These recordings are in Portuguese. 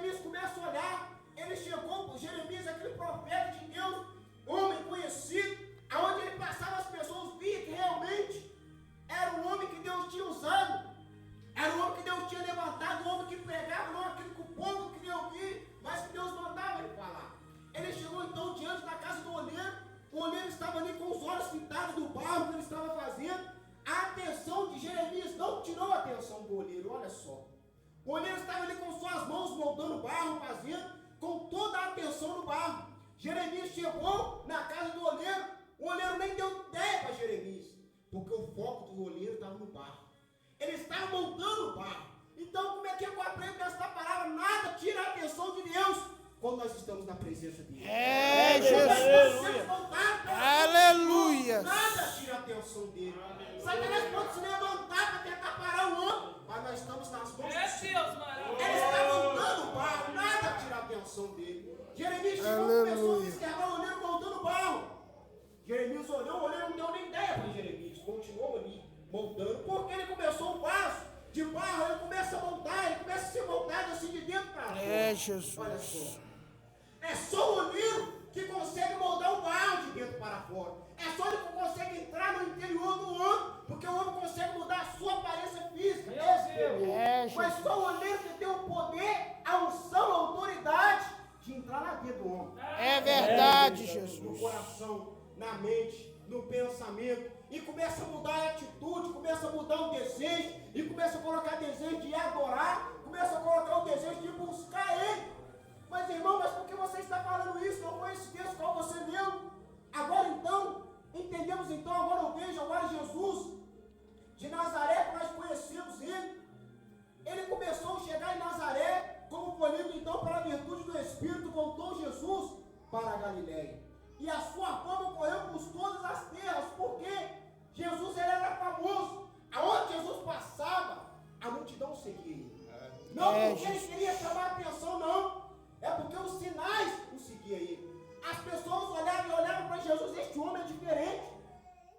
Jeremias começa a olhar, ele chegou, Jeremias, aquele profeta de Deus, homem conhecido, aonde ele passava, as pessoas viam que realmente era um homem que Deus tinha usado, era um homem que Deus tinha levantado, um homem que pregava não aquilo que o povo queria ouvir, mas que Deus mandava ele falar. Ele chegou então diante da casa do oleiro, o oleiro estava ali com os olhos fitados do barro que ele estava fazendo. A atenção de Jeremias não tirou a atenção do oleiro, olha só. O oleiro estava ali com suas mãos moldando barro, fazendo, com toda a atenção no barro. Jeremias chegou na casa do oleiro, o oleiro nem deu ideia para Jeremias, porque o foco do oleiro estava no barro. Ele estava montando o barro. Então, como é que eu aprendo esta palavra? Nada tira a atenção de Deus quando nós estamos na presença dele. Jesus! Aleluia! Nada tira a atenção dele. Satanás pode se levantar para tentar parar o homem, mas nós estamos nas mãos de Deus. Ele está montando o barro, nada tira a atenção dele. Jeremias chegou, começou a observar o oleiro montando o barro. Jeremias olhou, o oleiro não deu nem ideia para Jeremias, continuou ali montando, porque ele começou o vaso de barro, ele começa a montar, ele começa a ser montado assim de dentro para fora. Jesus! Olha só, é só o oleiro que consegue moldar o barro de dentro para fora. É só ele que consegue entrar no interior do homem, porque o homem consegue mudar a sua aparência física. Mas só o oleiro que tem o poder, a unção, a autoridade de entrar na vida do homem. É verdade, Jesus. No coração, na mente, no pensamento, e começa a mudar a atitude, começa a mudar o desejo, e começa a colocar desejo de adorar, começa a colocar o desejo de buscar Ele. Mas irmão, mas por que você está falando isso? Não foi esse texto qual você leu? Agora então, entendemos então, agora eu vejo, agora Jesus de Nazaré, que nós conhecemos ele começou a chegar em Nazaré, como foi lido então pela virtude do Espírito, voltou Jesus para a Galileia. E a sua fama correu por todas as terras, porque Jesus ele era famoso. Aonde Jesus passava, a multidão seguia ele. Não porque ele queria chamar a atenção, não. É porque os sinais o seguiam ele. As pessoas olhavam para Jesus, este homem é diferente.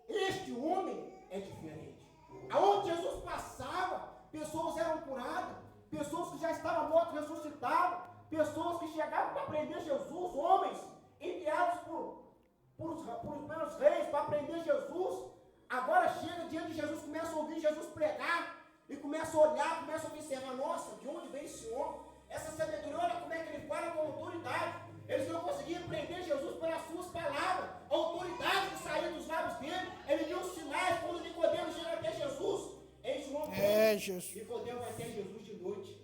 Este homem é diferente. Aonde Jesus passava, pessoas eram curadas, pessoas que já estavam mortas ressuscitavam, pessoas que chegavam para aprender Jesus, homens enviados pelos reis para aprender Jesus. Agora chega diante de Jesus, começa a ouvir Jesus pregar e começa a olhar, começa a observar, nossa, de onde vem esse homem? Essa sabedoria, olha como é que ele fala com autoridade. Eles não conseguiam prender Jesus pelas suas palavras, a autoridade que saía dos lábios dele. Ele viu os sinais quando Nicodemo chega até Jesus. Em João 3, Nicodemo vai até Jesus de noite.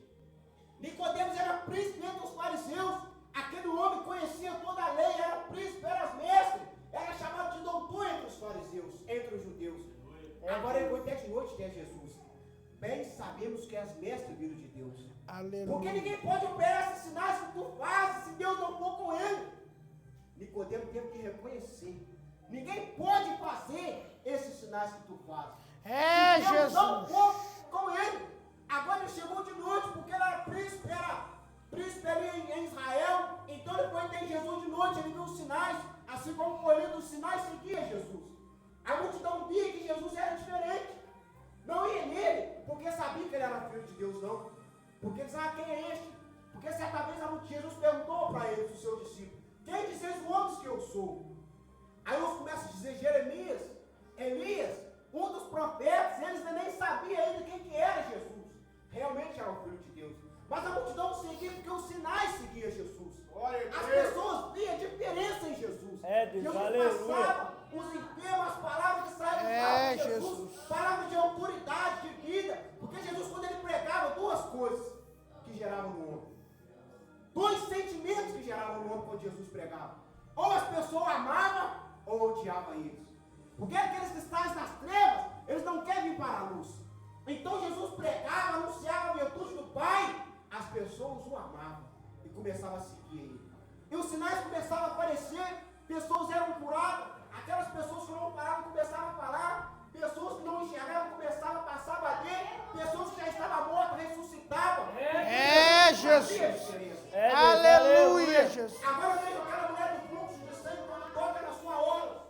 Nicodemo era príncipe entre os fariseus. Aquele homem conhecia toda a lei, era príncipe, era mestre, era chamado de doutor entre os fariseus, entre os judeus. Agora ele foi até de noite até Jesus. Bem sabemos que és mestre vindo de Deus. Aleluia. Porque ninguém pode operar esses sinais que tu fazes se Deus não for com ele. Nicodemo teve que reconhecer. Ninguém pode fazer esses sinais que tu fazes. Se Deus Jesus. não for com ele. Agora ele chegou de noite porque ele era príncipe ali em Israel. Então ele foi até Jesus de noite, ele viu os sinais. Assim como foi lido, os sinais seguia Jesus. A multidão via que Jesus era diferente. Não ia nele, porque sabia que ele era filho de Deus, não. Porque eles quem é este? Porque certa vez Jesus perguntou para eles, os seus discípulos, quem dizeis os homens que eu sou? Aí eles começam a dizer Jeremias, Elias, um dos profetas, eles nem sabiam ainda quem que era Jesus. Realmente era o Filho de Deus. Mas a multidão seguia porque os sinais seguiam Jesus. As pessoas viam a diferença em Jesus. Jesus passava, os enfermos, as palavras que saíam dos lábios de Jesus, palavras de autoridade, de vida. Porque Jesus, quando ele pregava, duas coisas que geravam no homem. Dois sentimentos que geravam no homem quando Jesus pregava. Ou as pessoas amavam ou odiavam eles. Porque aqueles que estão nas trevas, eles não querem vir para a luz. Então Jesus pregava, anunciava a virtude do Pai. As pessoas o amavam e começavam a seguir ele. E os sinais começavam a aparecer, pessoas eram curadas, aquelas pessoas que não paravam começavam a falar, pessoas que não enxergavam começavam a passar a bater, pessoas que já estavam mortas ressuscitavam. Jesus! Aleluia, Jesus! Agora veja aquela mulher do fluxo de sangue quando toca na sua hora.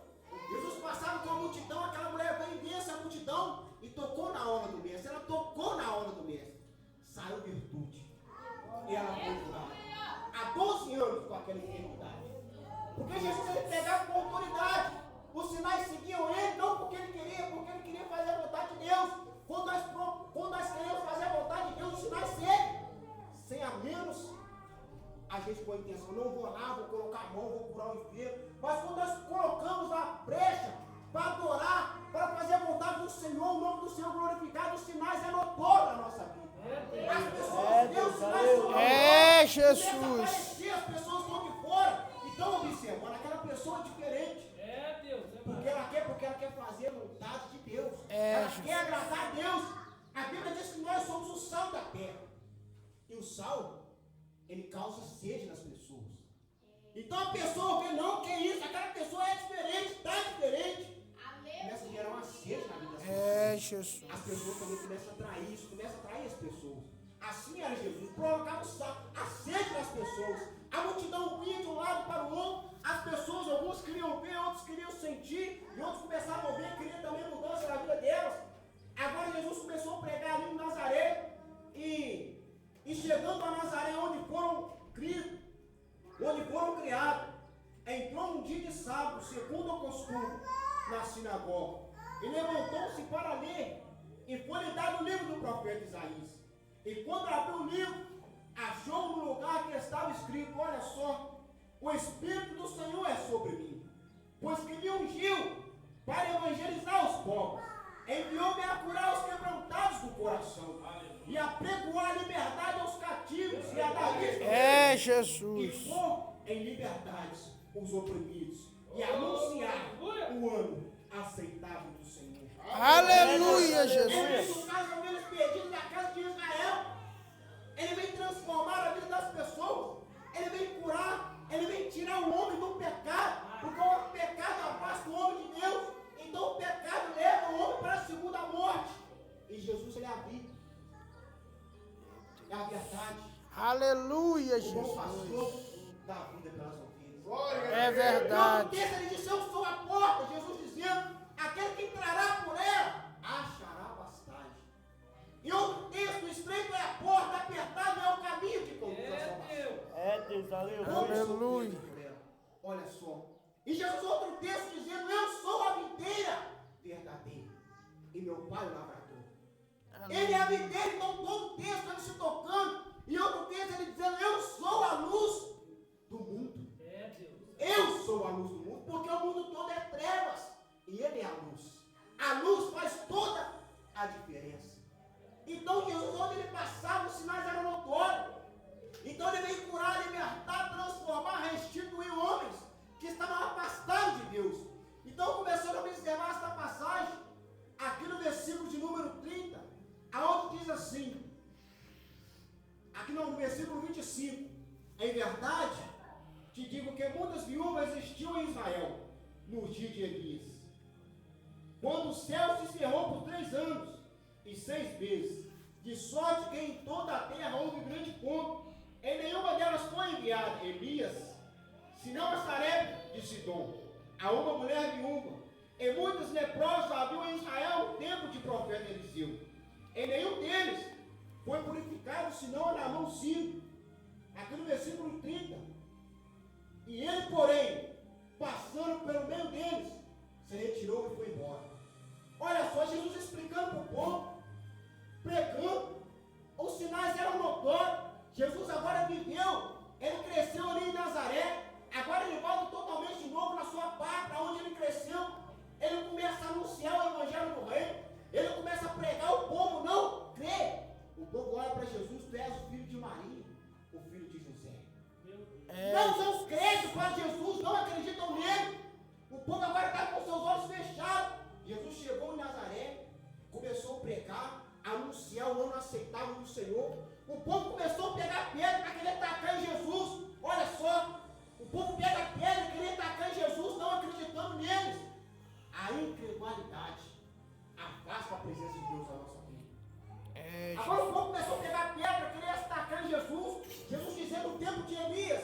Jesus passava com a multidão, aquela mulher veio e vence a multidão e tocou na hora do mestre. Ela tocou na hora do mestre. Saiu virtude. E ela foi curada. Jesus ele pregava com autoridade. Os sinais seguiam ele, não porque ele queria fazer a vontade de Deus. Quando nós queremos fazer a vontade de Deus, os sinais seguem. Sem a menos, a gente com a intenção, não vou lá, vou colocar a mão, vou curar o enfermo. Mas quando nós colocamos a brecha para adorar, para fazer a vontade do Senhor, o nome do Senhor glorificado, os sinais é notório na nossa vida. As pessoas veem os sinais sobre Jesus. as pessoas estão de fora e estão observando aquela pessoa diferente. Porque ela quer fazer a vontade de Deus. Ela quer agradar a Deus. A Bíblia diz que nós somos o sal da terra. E o sal, ele causa sede nas pessoas. Então a pessoa vê, não, que isso? Aquela pessoa é diferente, está diferente. Começa a gerar uma sede na vida das pessoas. Jesus. As pessoas também começam a atrair isso, começam a atrair as pessoas. Assim era Jesus, provocava a sede das pessoas. A multidão ia de um lado para o outro, as pessoas, alguns queriam ver, outros queriam sentir, e outros começavam a ver, queriam também mudança na vida delas. Agora Jesus começou a pregar ali em Nazaré, e chegando a Nazaré, onde foram criados, entrou um dia de sábado, segundo o costume, na sinagoga, e levantou-se para ler, e foi-lhe dado o livro do profeta Isaías. E quando abriu o livro, achou no lugar que estava escrito, olha só, o Espírito do Senhor é sobre mim, pois que me ungiu para evangelizar os pobres, enviou-me a curar os quebrantados do coração, e a pregoar a liberdade aos cativos, e a dar vista Jesus. e pôr em liberdade os oprimidos, e anunciar o ano aceitável do Senhor. Aleluia, Jesus. Ele vem buscar as ovelhas perdidas da casa de Israel. Ele vem transformar a vida das pessoas. Ele vem curar. Ele vem tirar o homem do pecado. Porque o pecado afasta o homem de Deus. Então o pecado leva o homem para a segunda morte. E Jesus, ele é a vida. É a verdade. Aleluia, O bom pastor Jesus. da vida pelas ovelhas. É verdade. Ele disse, eu sou a porta. Jesus dizendo, aquele que entrará por ela, achará pastagem. E outro texto, estreito é a porta, apertado é o caminho que conduz à salvação. Deus, Aleluia. Olha só. E Jesus, outro texto dizendo, eu sou a videira verdadeira. E meu pai o lavrador. Ele é a videira, então todo texto ele se tocando. E outro texto ele dizendo, eu sou a luz do mundo. Eu sou a luz do mundo, porque o mundo todo é trevas. E ele é a luz. A luz faz toda a diferença. Então Jesus, onde ele passava, os sinais eram notórios. Então ele veio curar, libertar, transformar, restituir homens que estavam afastados de Deus. Então começando a observar esta passagem, aqui no versículo de número 30, aonde diz assim, aqui no versículo 25, em verdade, te digo que muitas viúvas existiam em Israel, nos dias de Elias, quando o céu se cerrou por 3 anos e 6 meses, de sorte que em toda a terra houve grande fome, em nenhuma delas foi enviado Elias, senão a Sarepta de Sidom, a uma mulher viúva. E muitos leprosos haviam em Israel o tempo de profeta Eliseu. Em nenhum deles foi purificado, senão a Naamã Sírio. Aqui no versículo 30. E ele, porém, passando pelo meio deles, se retirou e foi embora. Olha só, Jesus explicando para o povo, pregando, os sinais eram notórios. Jesus agora viveu, ele cresceu ali em Nazaré, agora ele volta totalmente de novo na sua pátria, onde ele cresceu. Ele começa a anunciar o evangelho do reino, ele começa a pregar, o povo não crê. O povo olha para Jesus, tu és o filho de Maria, o filho de José. Não são crentes para Jesus, não acreditam nele. O povo agora está com seus olhos fechados. Jesus chegou em Nazaré, começou a pregar, a anunciar o ano aceitável do Senhor. O povo começou a pegar pedra para querer tacar em Jesus. Olha só, o povo pega pedra e querer tacar em Jesus, não acreditando neles. A incredulidade afasta a presença de Deus da nossa vida. Agora o povo começou a pegar pedra, querer atacar em Jesus. Jesus dizendo no tempo de Elias,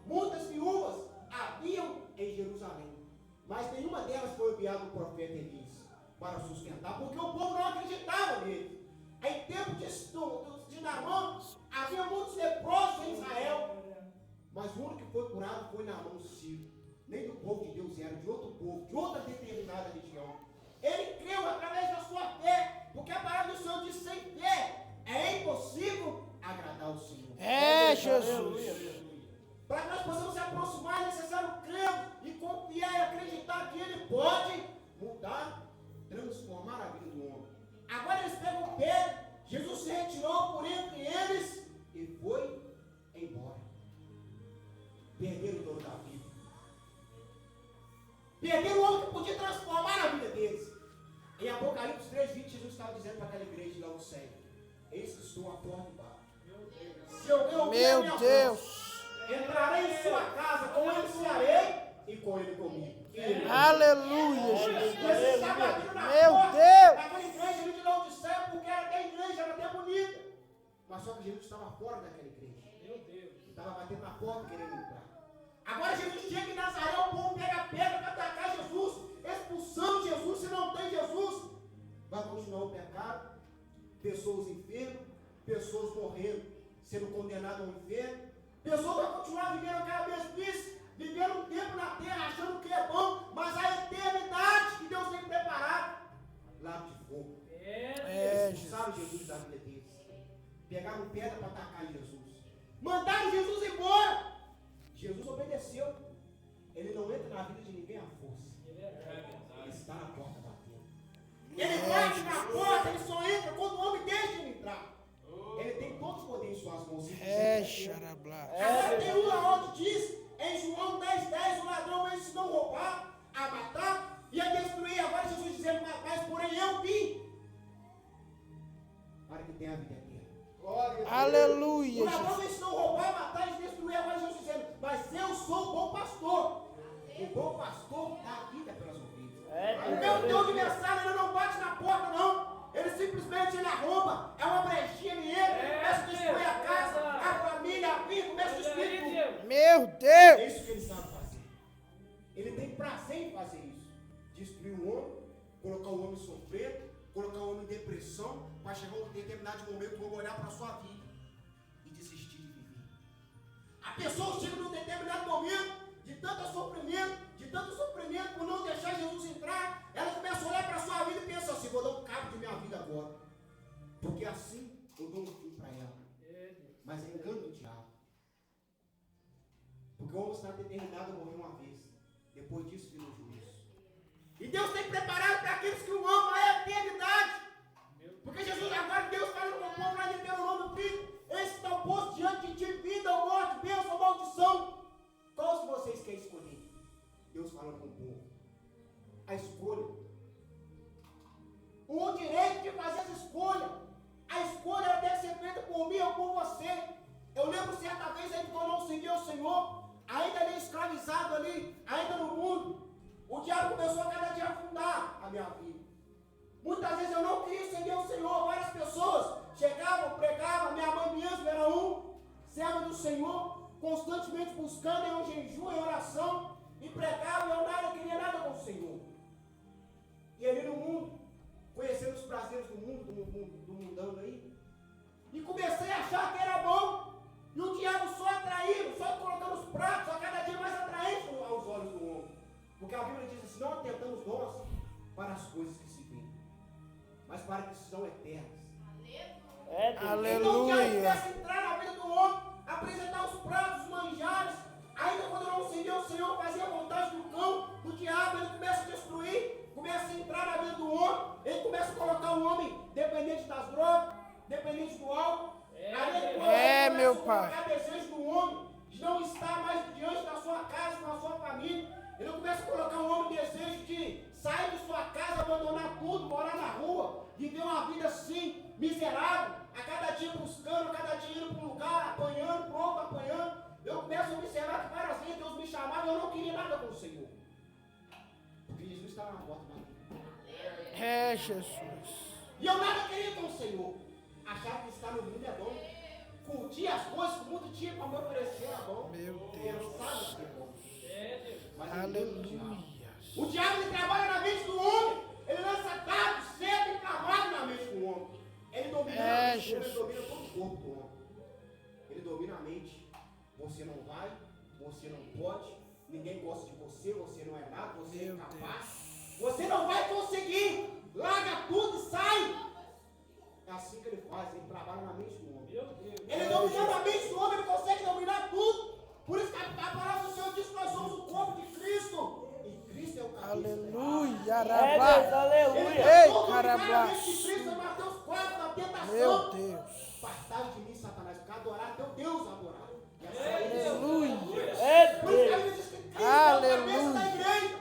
muitas viúvas haviam em Jerusalém, mas nenhuma delas foi enviado o profeta Elias para sustentar, porque o povo não acreditava nele. Em tempo de Naamã, havia muitos leprosos em Israel, mas o único que foi curado foi Naamã. eram de outro povo, de outra determinada região. Ele creu através da sua fé, porque a palavra do Senhor diz: sem fé é impossível agradar o Senhor. É, Jesus. Para que nós possamos se aproximar, é necessário crer e confiar e acreditar que Ele pode mudar, transformar a vida do homem. Agora eles pegam Pedro, Jesus se retirou por entre eles e foi embora. Perderam o dono da vida. Perderam o homem que podia transformar a vida deles. Em Apocalipse 3:20, Jesus estava dizendo para aquela igreja de Laodiceia: eis que estou à porta e bato. Se alguém ouvir a minha voz, entrarei em sua casa, com ele cearei e com ele comigo. Aleluia, Jesus. Jesus está batendo na Meu porta Deus. daquela igreja ali de Laodiceia, porque era até igreja, era até bonita. Mas só que Jesus estava fora daquela igreja. Estava batendo na porta querendo entrar. Agora Jesus chega em Nazaré, o povo pega pedra para atacar Jesus, expulsando Jesus. Se não tem Jesus, vai continuar o pecado, pessoas enfermas, pessoas morrendo, sendo condenadas ao inferno, pessoas vão continuar vivendo aquela mesmice, vivendo um tempo na terra, achando que é bom, mas a eternidade que Deus tem preparado, lago de fogo. Eles expulsaram Jesus da vida deles, pegaram pedra para atacar Jesus, mandaram Jesus embora. Jesus obedeceu. Ele não entra na vida de ninguém à força. Ele está na porta batendo. Ele bate na porta, ele só entra quando o homem deixa ele entrar. Ele tem todo o poder em suas mãos. Xarablá. Agora tem uma onde diz, em João 10:10, o ladrão vem se não roubar, a matar e a destruir. Agora Jesus dizendo: mas porém eu vim para que tenha a vida eterna. Aleluia, O ladrão Jesus. vem se não roubar, matar e destruir. Agora Jesus dizendo: mas eu sou o bom pastor. O bom pastor dá a vida pelas ovelhas. O meu Deus de mensagem, ele não bate na porta, não. Ele simplesmente arromba. É uma brechinha, ele entra, começa a destruir a casa, a família, a vida, começa a destruir tudo. Meu Deus. É isso que ele sabe fazer. Ele tem prazer em fazer isso. Destruir o homem, colocar o homem sofrendo, colocar o homem em depressão, para chegar um determinado momento o homem olhar para a sua vida e desistir de viver. A pessoa chega num determinado momento de tanto sofrimento por não deixar Jesus entrar, ela começa a olhar para a sua vida e pensa assim: vou dar um cabo de minha vida agora, porque assim eu dou um fim para ela. Mas é engano do diabo, porque o homem está determinado a morrer uma vez, depois disso vem o juízo. E Deus tem preparado para aqueles que o amam a eternidade. Porque Jesus, agora Deus fala com o povo lá em Deuteronômio 30: esse está posto diante de ti, vida ou morte, bênção ou maldição. Qual que vocês querem escolher? Deus fala com o povo. A escolha. O direito de fazer essa escolha. A escolha ela deve ser feita por mim ou por você. Eu lembro certa vez aí quando eu não segui o Senhor, ainda ali escravizado ali, ainda no mundo, o diabo começou a cada dia afundar a minha vida. Muitas vezes eu não queria seguir o Senhor. Várias pessoas chegavam, pregavam. Minha mãe mesmo era serva do Senhor, constantemente buscando em um jejum, em oração, e pregava, e eu nada queria nada com o Senhor. E ali no mundo, conhecendo os prazeres do mundo, do mundão aí, e comecei a achar que era bom, e o diabo só atraindo, só colocando os pratos, a cada dia mais atraente aos olhos do homem. Porque a Bíblia diz assim: não atentamos nós para as coisas que se veem, mas para que são eternas. Aleluia. Então o diabo começa a entrar na vida do homem, apresentar os pratos, os manjares. Ainda quando eu não seguia o Senhor, fazia a vontade do cão, do diabo, ele começa a destruir, começa a entrar na vida do homem, ele começa a colocar o homem dependente das drogas, dependente do álcool. Aí ele começa meu a colocar desejo do homem de não estar mais diante da sua casa, com a sua família. Ele começa a colocar o homem desejo de sair de sua casa, abandonar tudo, morar na rua, viver uma vida assim, miserável, a cada dia buscando, a cada dia indo para um lugar, apanhando, pronto, apanhando. Eu começo a observar que várias vezes Deus me chamava e eu não queria nada com o Senhor. Porque Jesus estava na porta da vida. É, Jesus. E eu nada queria com o Senhor. Achava que estar no mundo é bom. Curtir as coisas que o mundo tinha para me oferecer era bom. Meu Deus. Eu sabe que é bom. Mas Aleluia. o diabo ele trabalha na mente do homem. Ele lança dados sempre travado na mente do homem. Ele domina a mente do homem, ele domina todo o corpo do homem. Ele domina a mente. Você não vai, você não pode, ninguém gosta de você, você não é nada, você é incapaz. Você não vai conseguir. Larga tudo e sai. É assim que ele faz, ele trabalha na mente do homem. Ele dominando a mente do homem, ele consegue dominar tudo. Por isso que a palavra do Senhor diz que nós somos o corpo de Cristo. E Cristo é o cabeça. Aleluia, Aleluia. Ei, Carablá. Cristo em Mateus 4, na tentação. Meu Deus. Apartai de mim, Satanás, porque adorar teu Deus, adorar. Aleluia. Por isso que a Bíblia diz que Cristo é o cabeça da igreja.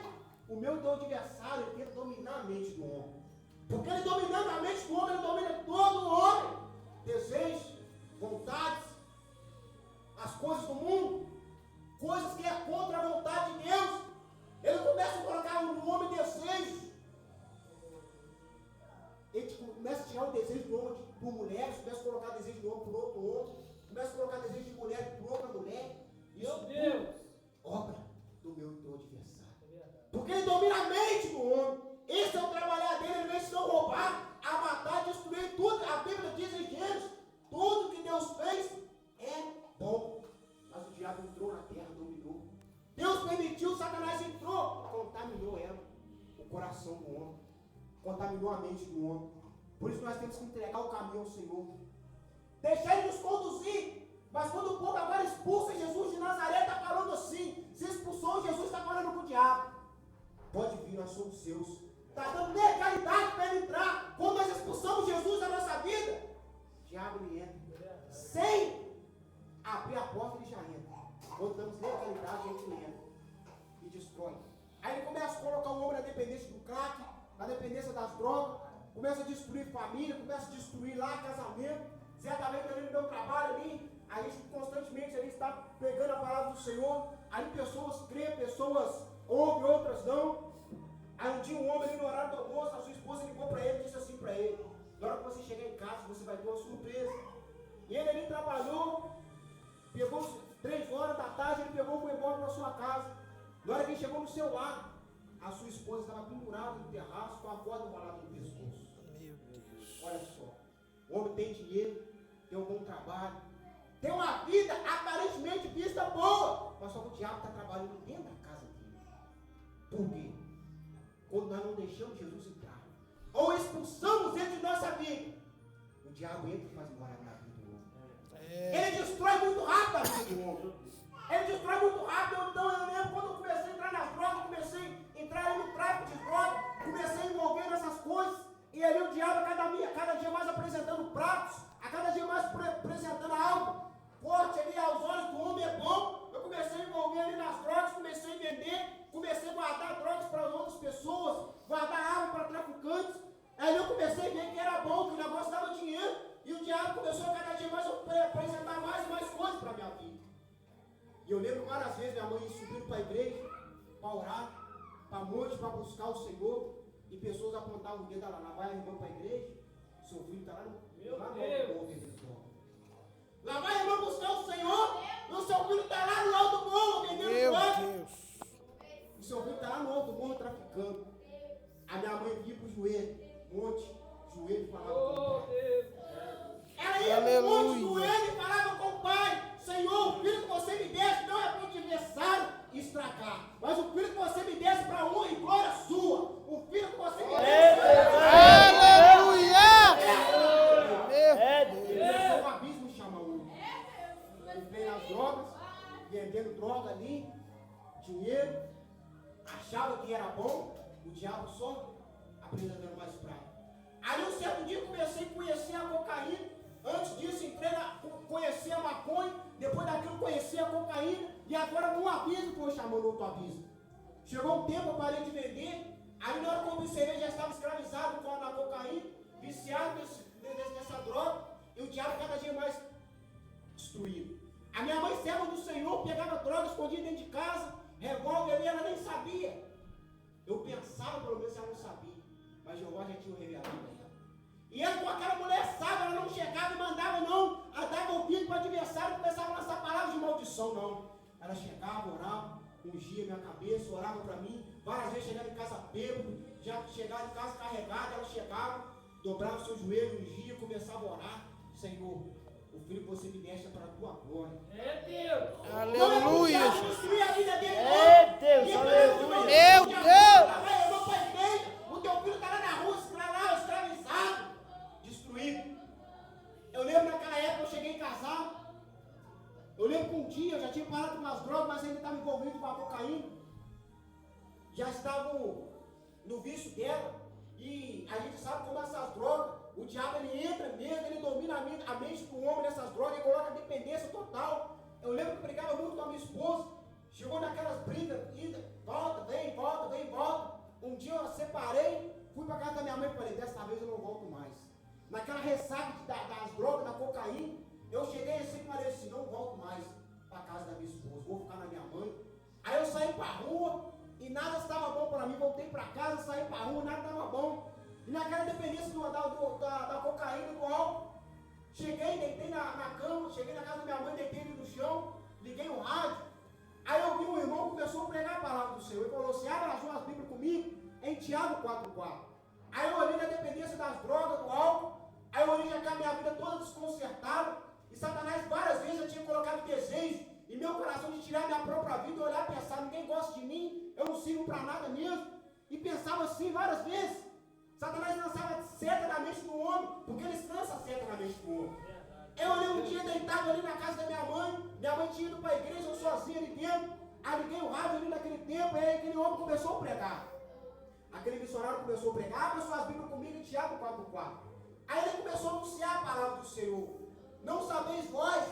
O meu adversário, ele quer dominar a mente do homem. Porque ele dominando a mente do homem, ele domina todo o homem. Desejos, vontades, as coisas do mundo, coisas que é contra a vontade de Deus. Ele começa a colocar no homem desejos. Ele começa a tirar o desejo do homem por mulheres, começa a colocar desejo do homem por outro homem, começa a colocar desejo de mulher por outra mulher. Isso Deus, obra do meu adversário. Porque ele domina a mente do homem. Esse é o trabalhar dele, ele vem se não roubar, a matar, destruir tudo. A Bíblia diz em Gênesis, tudo que Deus fez é bom. Mas o diabo entrou na terra, dominou. Deus permitiu, Satanás entrou, contaminou ela, o coração do homem, contaminou a mente do homem. Por isso nós temos que entregar o caminho ao Senhor. Deixar ele nos conduzir. Mas quando o povo agora expulsa Jesus de Nazaré, está falando assim. Se expulsou, Jesus está falando com o diabo. Pode vir, nós somos seus. Está dando legalidade para ele entrar. Quando nós expulsamos Jesus da nossa vida, o diabo ele entra. Sem abrir a porta, ele já entra. Quando damos legalidade, ele entra e destrói. Aí ele começa a colocar o homem na dependência do crack, na dependência das drogas, começa a destruir família, começa a destruir lá casamento. Certamente ali no meu trabalho ali, a gente constantemente ali está pegando a palavra do Senhor. Aí pessoas creem, pessoas ouvem, outras não. Aí um dia um homem ali no horário do almoço, a sua esposa ligou para ele e disse assim para ele: na hora que você chegar em casa, você vai ter uma surpresa. E ele ali trabalhou, pegou 3 horas da tarde, ele pegou e foi embora para sua casa. Na hora que ele chegou no seu lar, a sua esposa estava pendurada no terraço com a corda enrolada no pescoço. Meu Deus. Olha só, o homem tem dinheiro, tem um bom trabalho, tem uma vida aparentemente vista boa, mas só que o diabo está trabalhando dentro da casa dele. Por quê? Quando nós não deixamos Jesus entrar, ou expulsamos ele de nossa vida, o diabo entra e faz morar na vida do homem. Ele destrói muito rápido a vida do homem. Ele destrói muito rápido. Então eu lembro quando eu comecei a entrar nas drogas, comecei a entrar no tráfico de drogas, comecei a envolver nessas coisas, e ali o diabo cada dia mais apresentando pratos, a cada dia mais apresentando algo forte ali aos olhos do homem é bom. Eu comecei a envolver ali nas drogas, comecei a vender, comecei a guardar drogas para outras pessoas, guardar arma para traficantes. Aí eu comecei a ver que era bom, que o negócio dava dinheiro, e o diabo começou a cada dia mais apresentar mais e mais coisas para a minha vida. E eu lembro várias vezes minha mãe subindo para a igreja, para orar, para monte, para buscar o Senhor, e pessoas apontavam o dedo, lá vai a irmã para a igreja, seu filho está lá no morro. Lá vai a irmã buscar o Senhor, e o seu filho está lá no alto morro, vendendo droga. O seu filho está lá no alto morro traficando. A minha mãe vinha para o joelho, joelho e falava com o pai. Ela ia para o joelho e falava com o pai: Senhor, o filho que você me desse não é para o adversário estragar, mas o filho que você me desse para honra e glória sua. O filho que você me desse. Aleluia! O abismo chama um. Ele veio nas drogas, vendendo droga ali, dinheiro, achava que era bom, o diabo só apresentando mais prato. Aí um certo dia comecei a conhecer a cocaína. Antes disso, conheci a maconha, depois daquilo conheci a cocaína, e agora no abismo foi chamando outro abismo. Chegou um tempo, eu parei de vender, aí na hora que eu observei, já estava escravizado na cocaína, viciado nessa droga, e o diabo cada dia mais destruído. A minha mãe, serva do Senhor, pegava droga escondida dentro de casa, revólver ali, ela nem sabia. Eu pensava, pelo menos, ela não sabia, mas Jeová já tinha revelado a ela. E ela, com aquela mulher sábia, ela não chegava e mandava não, ela dava ouvido para o adversário e começava a lançar palavras de maldição, não. Ela chegava, orava, ungia minha cabeça, orava para mim, várias vezes chegava em casa bêbado, já chegava em casa carregada, ela chegava, dobrava o seu joelho, ungia, começava a orar: Senhor, o filho que você me deste é para a tua glória. Aleluia. Não é destruir a vida dele. É Deus, aleluia. Meu Deus. Eu vou para a igreja, o teu filho está lá na rua, lá escravizado, destruído. Eu lembro naquela época, eu cheguei casado. Eu lembro que um dia eu já tinha parado com as drogas, mas ainda estava envolvido com a cocaína. Já estava no vício dela. E a gente sabe como essas drogas, o diabo ele entra mesmo, ele domina a mente do homem nessas drogas, ele coloca dependência total. Eu lembro que brigava muito com a minha esposa. Chegou naquelas brigas, volta, vem, volta, vem, volta. Um dia eu separei, fui para casa da minha mãe e falei, dessa vez eu não volto mais. Naquela ressaca das drogas, da cocaína, eu cheguei assim e falei assim, não volto mais para casa da minha esposa, vou ficar na minha mãe. Aí eu saí para a rua e nada estava bom para mim, voltei para casa, saí para a rua, nada estava bom. E naquela dependência da cocaína, do álcool, cheguei, deitei na cama, cheguei na casa da minha mãe, deitei ele no chão, liguei o rádio. Aí eu vi um irmão que começou a pregar a palavra do Senhor. Ele falou assim, abra as suas Bíblias comigo em Tiago 4,4. Aí eu olhei na dependência das drogas, do álcool. Aí eu olhei já com a minha vida toda desconcertada. E Satanás várias vezes já tinha colocado desejo em meu coração de tirar minha própria vida, olhar e pensar, ninguém gosta de mim, eu não sirvo para nada mesmo. E pensava assim várias vezes. Satanás lançava seta na mente do homem, porque ele lança seta na mente do homem. Eu olhei um dia deitado ali na casa da minha mãe tinha ido para a igreja, eu sozinho ali dentro. Aí liguei o rádio ali naquele tempo, e aí aquele homem começou a pregar. Aquele missionário começou a pregar, abra suas Bíblias comigo em Tiago 4,4. Aí ele começou a anunciar a palavra do Senhor. Não sabeis vós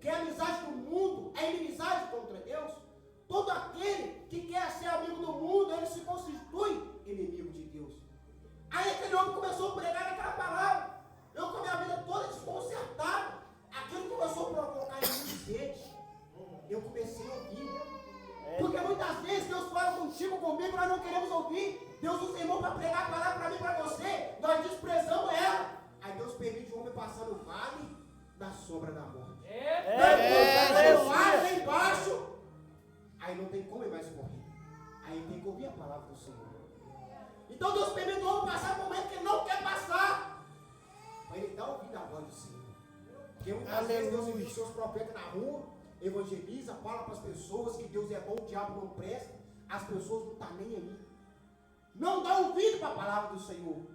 que a amizade do mundo é inimizade contra Deus? Todo aquele que quer ser amigo do mundo, ele se constitui inimigo de Deus. Aí aquele homem começou a pregar aquela palavra. Eu com a minha vida toda desconcertada. Aquilo começou a provocar em mim sede. Eu comecei a ouvir. Porque muitas vezes Deus fala contigo, comigo, nós não queremos ouvir. Deus nos chamou para pregar a palavra para mim e para você. Nós desprezamos ela. Aí Deus permite o homem passar no vale da sombra da morte. Deus vale lá embaixo. Aí não tem como ele mais correr. Aí tem que ouvir a palavra do Senhor. Então Deus permite o homem passar por um momento que ele não quer passar. Mas ele dá ouvido à voz do Senhor. Porque muitas vezes Deus envia os seus profetas na rua, evangeliza, fala para as pessoas que Deus é bom, o diabo não presta. As pessoas não estão nem aí. Não dá ouvido para a palavra do Senhor.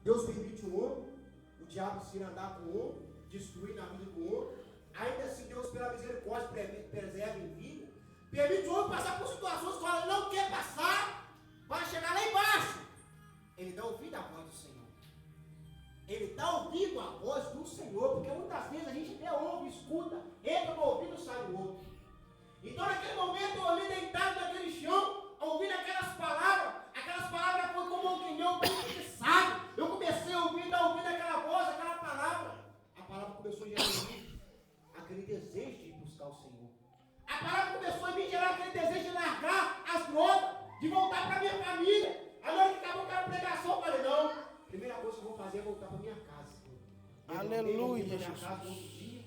Deus permite o homem, o diabo se andar com o homem, destruir na vida do homem. Ainda assim Deus, pela misericórdia, preserva em vida. Permite o homem passar por situações que ele não quer passar, para chegar lá embaixo. Ele dá ouvido à voz do Senhor. Ele dá ouvido à voz do Senhor, porque muitas vezes a gente até ouve, escuta, entra no ouvido e sai do outro. Então naquele momento eu olhei deitado naquele chão, ouvindo aquelas palavras foi como um quinhão bem fixado. Eu comecei a ouvir aquela voz, aquela palavra. A palavra começou a gerar em mim aquele desejo de ir buscar o Senhor. A palavra começou a me gerar aquele desejo de largar as drogas, de voltar para minha família. Aí na hora que acabou aquela pregação, eu falei, não, a primeira coisa que eu vou fazer é voltar para minha casa. Aleluia, minha Jesus. casa no outro dia.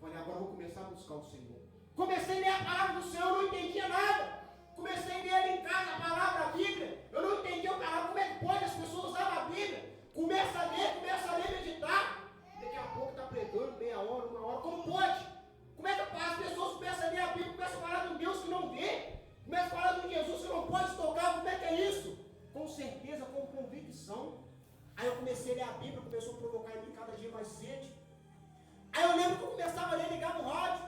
Falei, agora eu vou começar a buscar o Senhor. Comecei a ler a palavra do Senhor, eu não entendia nada. Comecei a ler ali em casa a palavra, a Bíblia. Eu não entendia a palavra, como é que pode as pessoas usarem a Bíblia? Começa a ler, meditar. Daqui a pouco está pregando, meia hora, uma hora. Como pode? Como é que as pessoas começam a ler a Bíblia, começam a falar de um Deus que não vê? Começam a falar de um Jesus que não pode tocar? Como é que é isso? Com certeza, com convicção. Aí eu comecei a ler a Bíblia, começou a provocar em mim cada dia mais sede. Aí eu lembro que eu começava a ler, ligava o rádio.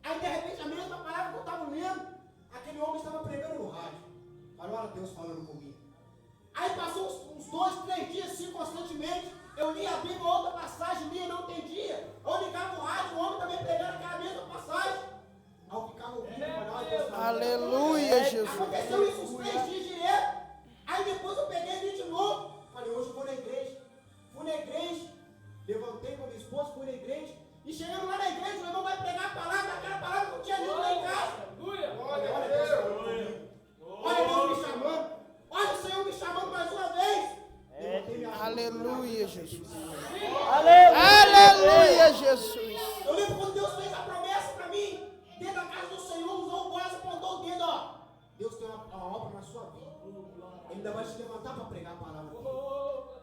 Aí de repente a mesma palavra que eu estava lendo, aquele homem estava pregando no rádio. Falei, olha Deus falando comigo. Aí passou uns 2, 3 dias assim constantemente. Eu lia a Bíblia, outra passagem, lia, não entendia. Eu ligava o rádio, o homem também pregando aquela mesma passagem. Aí eu ficava ouvindo, olha Deus falando. Aleluia, Jesus. Aconteceu isso uns 3 dias direto. Aí depois eu peguei ali de novo. Falei, hoje eu vou na igreja. Fui na igreja, levantei com a minha esposa, fui na igreja. E chegando lá na igreja, o irmão vai pregar a palavra, aquela palavra que eu tinha lido lá em casa. Olha Deus falando comigo. Olha Deus me chamando. Olha o Senhor me chamando mais uma vez. Aleluia, Jesus. Aleluia, Jesus. Eu lembro quando Deus fez a promessa para mim, dentro da casa do Senhor, usou o voz e apontou o dedo, ó. Deus tem uma obra na sua vida. Ele ainda vai te levantar para pregar a palavra.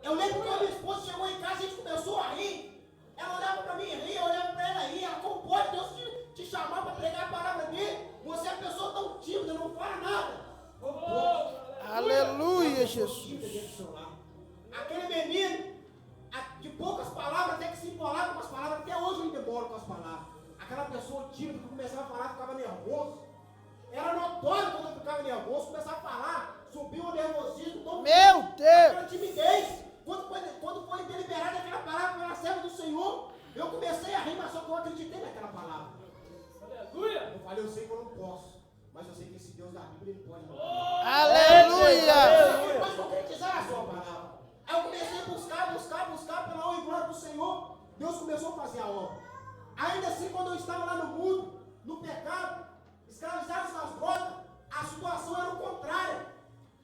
Eu lembro que quando a minha esposa chegou em casa, a gente começou a rir. Ela olhava para mim e ria, eu olhava para ela com as palavras. Aquela pessoa tímida que começava a falar, ficava nervoso. Era notório quando eu ficava nervoso, começava a falar, subiu o nervosismo, todo Meu Deus! aquela timidez. Quando foi deliberada aquela palavra pela serva do Senhor, eu comecei a rir, mas só que eu acreditei naquela palavra. Aleluia. Eu falei, eu sei que eu não posso, mas eu sei que esse Deus da Bíblia, ele pode. Aleluia! Ele pode concretizar a sua palavra. Aí eu comecei a buscar pela honra e glória do Senhor. Deus começou a fazer a obra. Ainda assim, quando eu estava lá no mundo, no pecado, escravizados nas drogas, a situação era o contrário.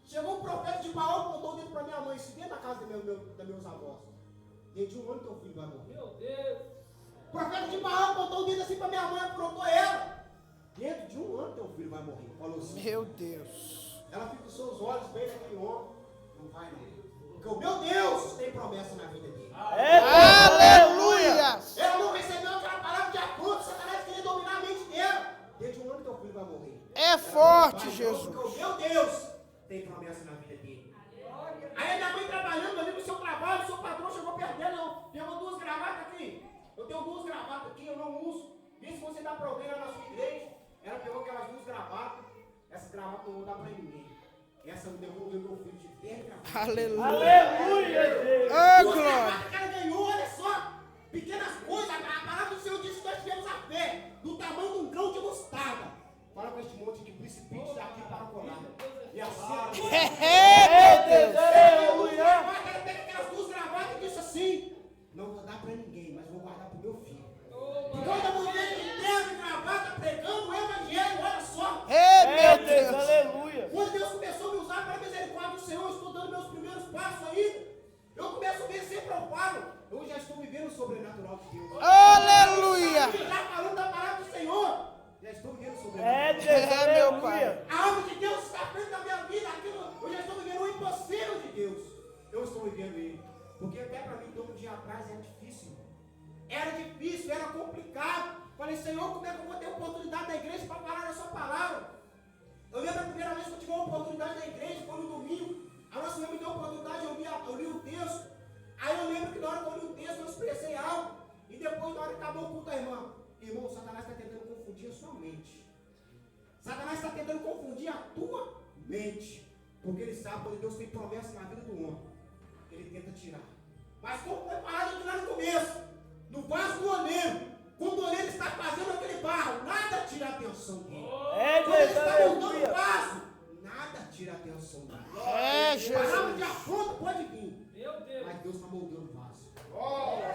Chegou um profeta de Baal, contou dentro para minha mãe, se dentro da casa dos meus avós. Dentro de um ano teu filho vai morrer. Meu Deus. O profeta de Baal contou dentro assim para minha mãe, aprontou ela. Dentro de um ano teu filho vai morrer. Falou assim. Meu Deus! Ela fixou os olhos bem naquele homem. Não vai não. Porque o meu Deus tem promessa na vida dele. Aleluia! Ela não recebeu aquela palavra de acordo, Satanás queria dominar a mente dela. Dentro de um ano teu filho vai morrer. É forte, Ela Jesus! Porque o meu Deus tem promessa na vida dele. Aí a minha mãe trabalhando ali no seu trabalho, o seu patrão chegou perto dela, pegou 2 gravatas aqui. Eu tenho 2 gravatas aqui, eu não uso. Vê se você dá problema na sua igreja. Ela pegou aquelas 2 gravatas. Essas gravatas eu não vou dar para ninguém. Essa eu devolvi meu filho de terra e gravata. Aleluia! Aleluia, Deus. Ô, 2 glória! gravatas que ela ganhou, olha só. Pequenas coisas, a palavra do Senhor disse que nós tivemos a fé do tamanho de um grão de mostarda. Fala com este monte de precipício daqui para colar. E assim ela Meu Deus! Aleluia. ela pega aquelas 2 gravatas e disse assim: não vou dar para ninguém, mas vou guardar para o meu filho. Toda mulher que leva gravata pregando o evangelho, olha só. Meu Deus! Aleluia. Quando Deus começou a me usar para a misericórdia do Senhor, estudando meus primeiros passos ainda, eu começo a ver sempre eu falo. Eu já estou vivendo o sobrenatural de Deus. Aleluia! Já falando da palavra do Senhor, já estou vivendo o É sobrenatural. Deus, Meu Pai! aleluia. A obra de Deus está frente da minha vida. Eu já estou vivendo o impossível de Deus. Eu estou vivendo ele. Porque até para mim, todo dia atrás, era difícil. Era difícil, era complicado. Falei, Senhor, como é que eu vou ter oportunidade da igreja para falar a sua palavra? Eu lembro a primeira vez que eu tive uma oportunidade na igreja, foi no domingo. A nossa irmã me deu a oportunidade, eu li o texto. Aí eu lembro que na hora que eu li o texto, eu expressei algo. E depois, na hora que acabou o culto da irmã, irmão, Satanás está tentando confundir a sua mente. Satanás está tentando confundir a tua mente. Porque ele sabe quando Deus tem promessa na vida do homem. Ele tenta tirar. Mas como foi falado aqui lá no começo, no vaso do oleiro, quando o oleiro está fazendo aquele barro, nada tira a atenção dele. É Quando ele Deus, está montando o aleluia. vaso, nada tira a atenção dele. É, Palavra de Jesus! afronta pode vir, Meu Deus. mas Deus está moldando o vaso.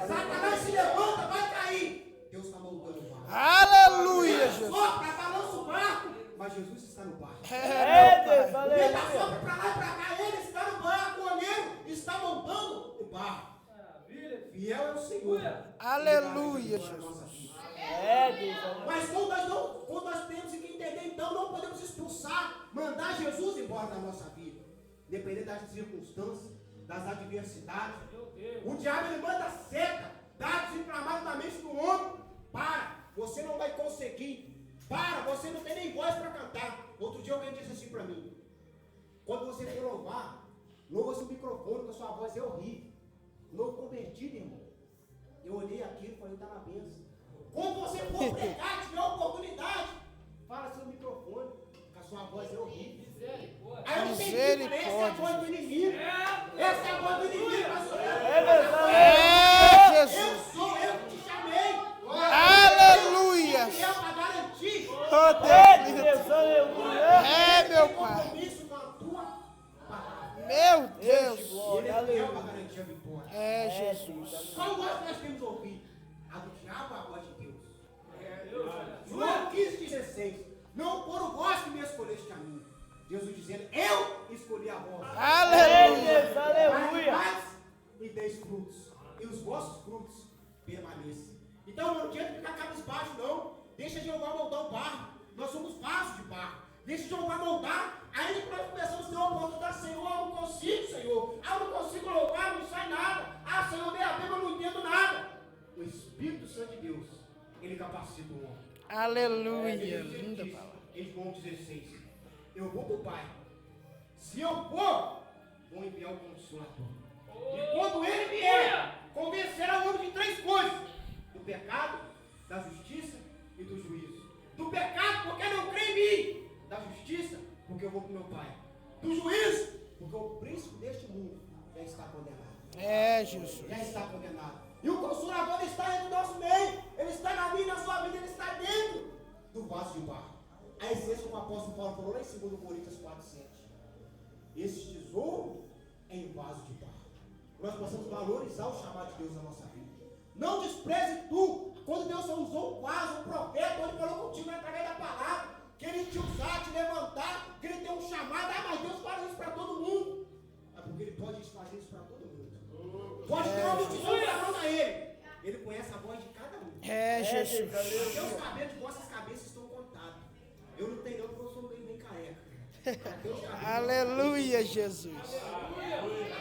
Satanás se levanta, vai cair. Deus está moldando o vaso. Aleluia, Jesus! Sopra, balança o barco, mas Jesus está no barco. É Deus, Ele aleluia. sopra para lá e para cá, ele está no barco, o oleiro está montando o barco. Maravilha. Fiel é o Senhor. Aleluia, Ele vai fazer Jesus. a nossa vida. É Deus, aleluia. Mas quando nós temos que entender, então não podemos expulsar, mandar Jesus embora da nossa vida. Dependendo das circunstâncias, das adversidades. Meu Deus. O diabo ele manda seta, dados inflamados na mente do homem. Para, você não vai conseguir. Para, você não tem nem voz para cantar. Outro dia alguém disse assim para mim: quando você for louvar, louva seu microfone, que a sua voz é horrível. Novo convertido, irmão. Eu olhei aquilo e falei, está na bênção. Quando você for pregar, tiver oportunidade, fala seu microfone, que a sua voz é horrível. Misericórdia. Aí eu entendi, falei, essa é a voz do inimigo. Essa é a voz do inimigo, pastor. É, Eu Jesus! sou eu que te chamei. Aleluia! Eu para garantir. Oh, É Deus! Deus, aleluia. É, meu Pai! Compromisso com a tua palavra. Meu Deus! Ele Glória, é fiel aleluia. para garantir a vitória. É, Jesus! Qual voz nós temos ouvido? A do diabo ou a voz de Deus? Deus, João 15,16. Não por o vós que me escolheste a mim. Jesus dizendo, eu escolhi a vós. É Aleluia! Deus, aleluia. Vai e deis frutos. E os vossos frutos permaneçam. Então não adianta ficar cabisbaixo, não. Deixa Jeová moldar o barro. Nós somos vasos de barro. Deixa Jeová moldar. Aí que nós começamos a ter uma oportunidade, Senhor, eu não consigo, Senhor. Eu não consigo louvar, não sai nada. Ah, Senhor, minha Bíblia, eu não entendo nada. O Espírito Santo de Deus, ele capacita o homem. Aleluia! Ele Linda diz palavra. em João 16, eu vou para o Pai. Se eu for, vou enviar o Consolador. E quando ele vier, convencerá o homem de 3 coisas: do pecado, está condenado. É, Jesus. Já está condenado. E o Consolador está dentro do nosso meio. Ele está na minha e na sua vida. Ele está dentro do vaso de barro. A essência que o apóstolo Paulo falou lá em 2 Coríntios 4:7. Esse tesouro é em vaso de barro. Nós possamos valorizar o chamado de Deus na nossa vida. Não despreze tu. Quando Deus só usou um vaso, um profeta, onde falou contigo através da palavra, que Ele te usar, te levantar, que Ele tem um chamado. Ah, mas Deus faz isso para todo mundo. É porque Ele pode fazer isso para todo mundo. Pode ter uma multidão falando a Ele. Ele conhece a voz de cada um. É, Jesus. Até os cabelos de vossas cabeças estão contados. Eu não tenho não, porque eu sou bem careca. Até os cabelos. Aleluia, Jesus.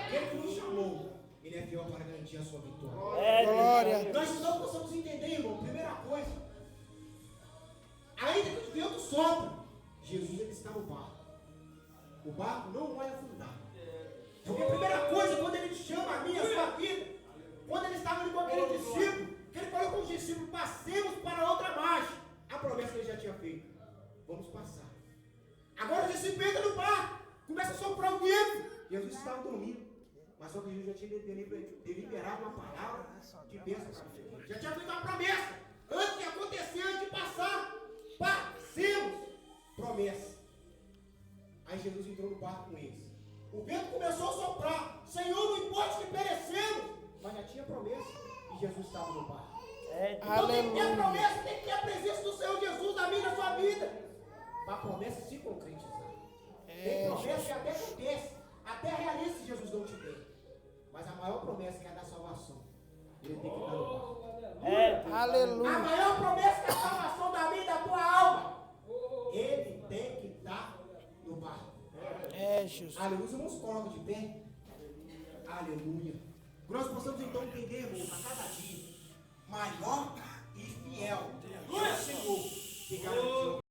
Aquele que nos chamou, Ele é fiel para garantir a sua vitória. Glória. Nós não possamos entender, irmão, primeira coisa. Ainda que o vento sopra, Jesus ele está no barco. O barco não vai afundar. Porque a primeira coisa, quando Ele chama a mim, a sua vida, quando Ele estava ali com aquele discípulo, que Ele falou com os discípulos, passemos para outra margem. A promessa que Ele já tinha feito. Vamos passar. Agora os discípulos entram no barco, começa a soprar o vento. Jesus estava dormindo. Mas só que Jesus já tinha deliberado uma palavra de bênção. Já tinha feito uma promessa. Antes de acontecer, antes de passar. Passemos. Promessa. Aí Jesus entrou no barco com eles. O vento começou a soprar. Senhor, não importa que perecemos. Mas já tinha promessa. E Jesus estava no barco. Então tem que ter a promessa, tem que ter a presença do Senhor Jesus na minha e na sua vida. Para a promessa se concretizar. Tem promessa que até acontece. Até realiza se Jesus não te der. Mas a maior promessa que é a da salvação. Ele tem que estar no barco. Aleluia. A maior promessa que é a salvação da minha e da tua alma. Ele tem que estar no barco. É, Jesus. Aleluia. Os irmãos colocam de pé. Aleluia. Que nós possamos então entender, irmãos, a cada dia, maior e fiel é o Senhor que garantiu